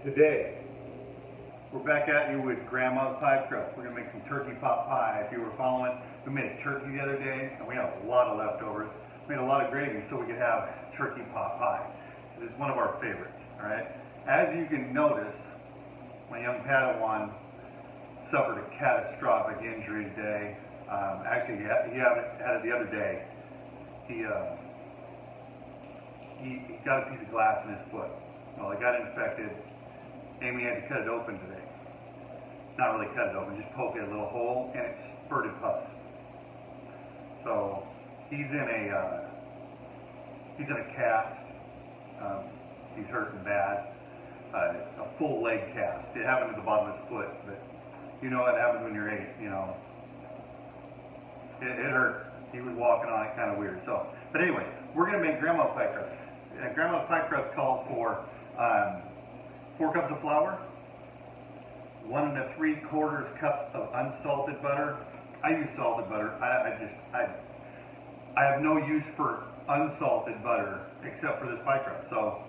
Today, we're back at you with Grandma's pie crust. We're going to make some turkey pot pie. If you were following, we made a turkey the other day, and we had a lot of leftovers. We made a lot of gravy so we could have turkey pot pie. It's one of our favorites, all right? As you can notice, my young Padawan suffered a catastrophic injury today. Actually, he had it the other day. He got a piece of glass in his foot. Well, it got infected. Amy had to cut it open today. Not really cut it open, just poke it a little hole, and it spurted pus. So he's in a cast. He's hurting bad. A full leg cast. It happened at the bottom of his foot, but you know what happens when you're 8. You know, it hurt. He was walking on it kind of weird. So, but anyways, we're gonna make Grandma's pie crust. Grandma's pie crust calls for 4 cups of flour, 1 3/4 cups of unsalted butter. I use salted butter. I have no use for unsalted butter except for this pie crust. So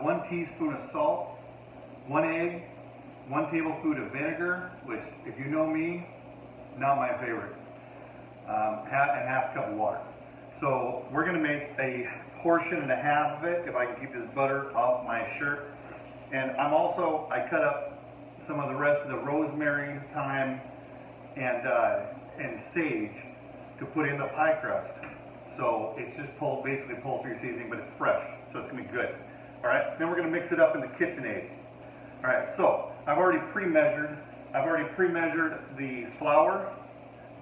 1 teaspoon of salt, 1 egg, 1 tablespoon of vinegar, which, if you know me, not my favorite, and half a cup of water. So we're going to make a portion and a half of it, if I can keep this butter off my shirt. And I cut up some of the rest of the rosemary, thyme, and sage to put in the pie crust. So it's just basically poultry seasoning, but it's fresh, so it's gonna be good. All right, then we're gonna mix it up in the KitchenAid. All right, so I've already pre-measured the flour.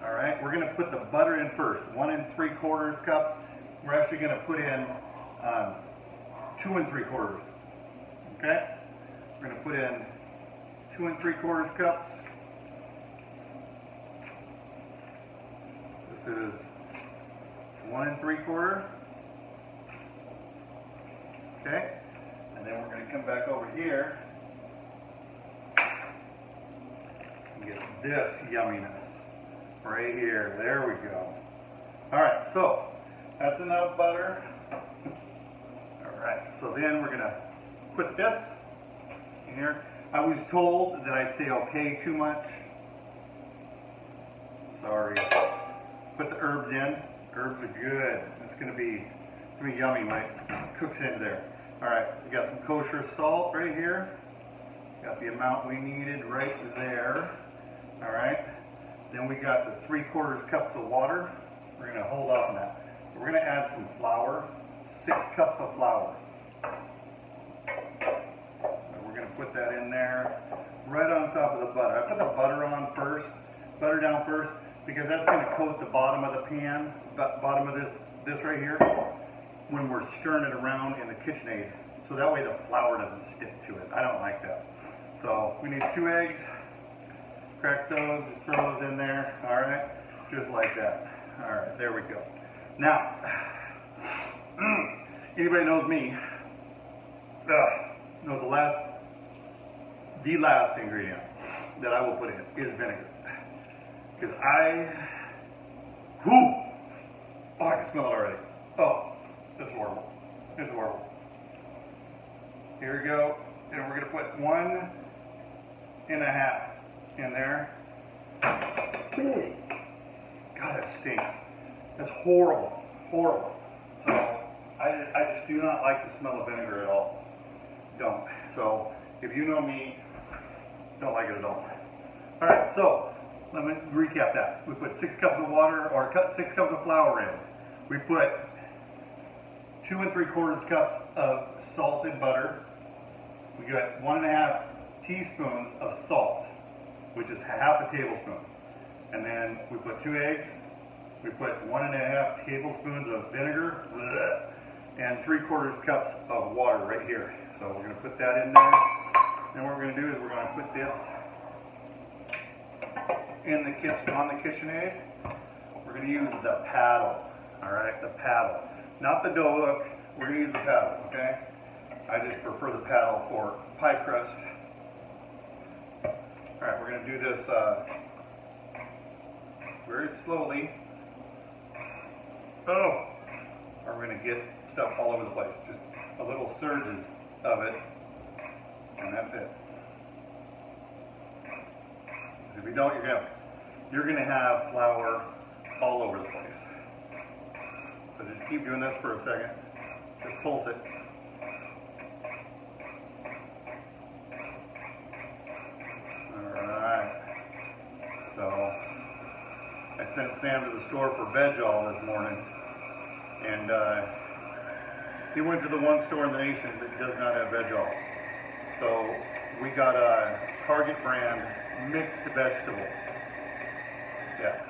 All right, we're gonna put the butter in first, 1 3/4 cups. We're actually gonna put in 2 3/4. Okay, we're gonna put in 2 3/4 cups. This is 1 3/4. Okay, and then we're going to come back over here and get this yumminess right here. There we go. All right, so that's enough butter. All right, so then we're going to put this in here. I was told that I say okay too much. Sorry. Put the herbs in. Herbs are good. It's gonna be yummy when it cooks into there. All right, we got some kosher salt right here. Got the amount we needed right there. All right. Then we got the 3/4 cups of water. We're gonna hold off on that. We're gonna add some flour. 6 cups of flour. We're gonna put that in there, right on top of the butter. I put the butter down first, because that's going to coat the bottom of the pan, bottom of this right here, when we're stirring it around in the KitchenAid, so that way the flour doesn't stick to it. I don't like that. So we need 2 eggs. Crack those, just throw those in there. All right, just like that. All right, there we go. Now, anybody knows me, knows the last ingredient that I will put in is vinegar. Because I can smell it already. Oh, that's horrible. It's horrible. Here we go. And we're going to put 1 1/2 in there. God, that stinks. That's horrible. Horrible. So I just do not like the smell of vinegar at all. Don't. So if you know me, don't like it at all. All right, so let me recap that. We put 6 cups of water, or 6 cups of flour in. We put 2 3/4 cups of salted butter. We got 1 1/2 teaspoons of salt, which is half a tablespoon. And then we put 2 eggs. We put 1 1/2 tablespoons of vinegar, and 3/4 cups of water right here. So we're going to put that in there. And what we're going to do is we're going to put this in the kitchen, on the KitchenAid. We're going to use the paddle. All right, the paddle, not the dough hook. We're going to use the paddle. Okay, I just prefer the paddle for pie crust. All right, we're going to do this very slowly. Or we're going to get stuff all over the place. Just a little surges of it. And that's it. If you don't, you're gonna have flour all over the place. So just keep doing this for a second. Just pulse it. Alright. So I sent Sam to the store for veg all this morning. And he went to the one store in the nation that does not have veg all. So we got a Target brand mixed vegetables. Yeah.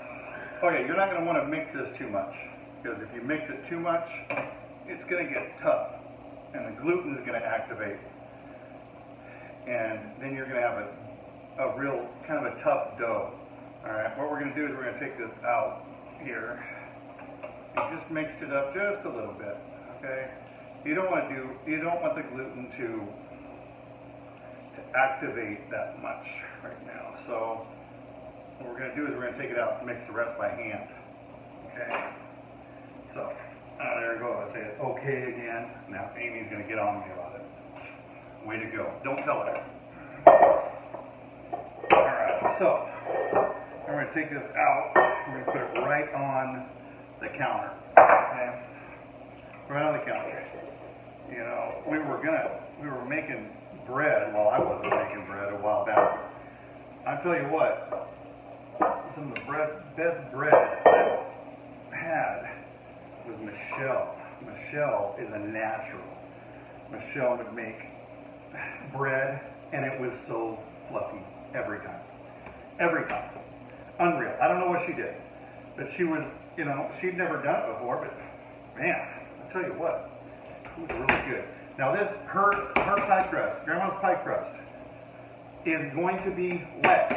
Okay, you're not going to want to mix this too much, because if you mix it too much, it's going to get tough, and the gluten is going to activate, and then you're going to have a real kind of a tough dough. All right, what we're going to do is we're going to take this out here and just mix it up just a little bit. Okay, you don't want the gluten to activate that much right now. So what we're going to do is we're going to take it out and mix the rest by hand. Okay. So there we go. I say it okay again. Now Amy's going to get on me about it. Way to go. Don't tell her. All right. So we're going to take this out. We're going to put it right on the counter. Okay. Right on the counter. You know, we were making bread. Well, I wasn't making bread a while back. I'll tell you what, some of the best bread I had was Michelle. Michelle is a natural. Michelle would make bread, and it was so fluffy every time. Every time. Unreal. I don't know what she did, but she was, you know, she'd never done it before, but man, I'll tell you what, it was really good. Now this, her pie crust, Grandma's pie crust, is going to be wet,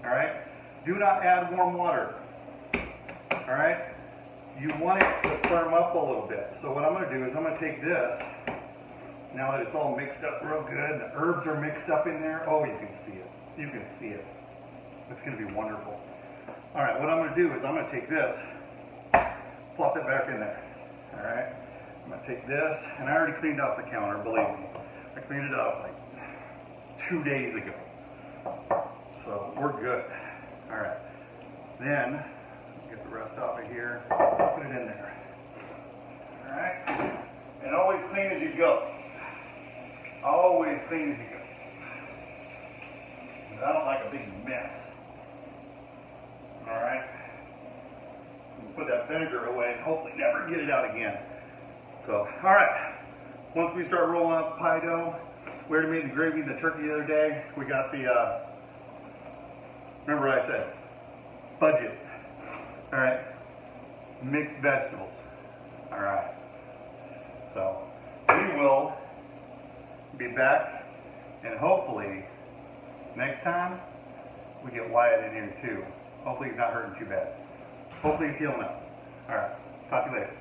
all right? Do not add warm water, all right? You want it to firm up a little bit. So what I'm gonna do is I'm gonna take this, now that it's all mixed up real good, the herbs are mixed up in there, oh, you can see it. You can see it. It's gonna be wonderful. All right, what I'm gonna do is I'm gonna take this, plop it back in there, all right? I'm gonna take this, and I already cleaned out the counter, believe me. I cleaned it up like 2 days ago. So we're good. All right. Then, get the rest off of here, put it in there. All right. And always clean as you go. Always clean as you go. I don't like a big mess. All right. Put that vinegar away and hopefully never get it out again. So, all right, once we start rolling up the pie dough, we already made the gravy and the turkey the other day. We got the, remember what I said, budget, all right, mixed vegetables, all right. So, we will be back, and hopefully, next time, we get Wyatt in here too. Hopefully he's not hurting too bad. Hopefully he's healing up. All right, talk to you later.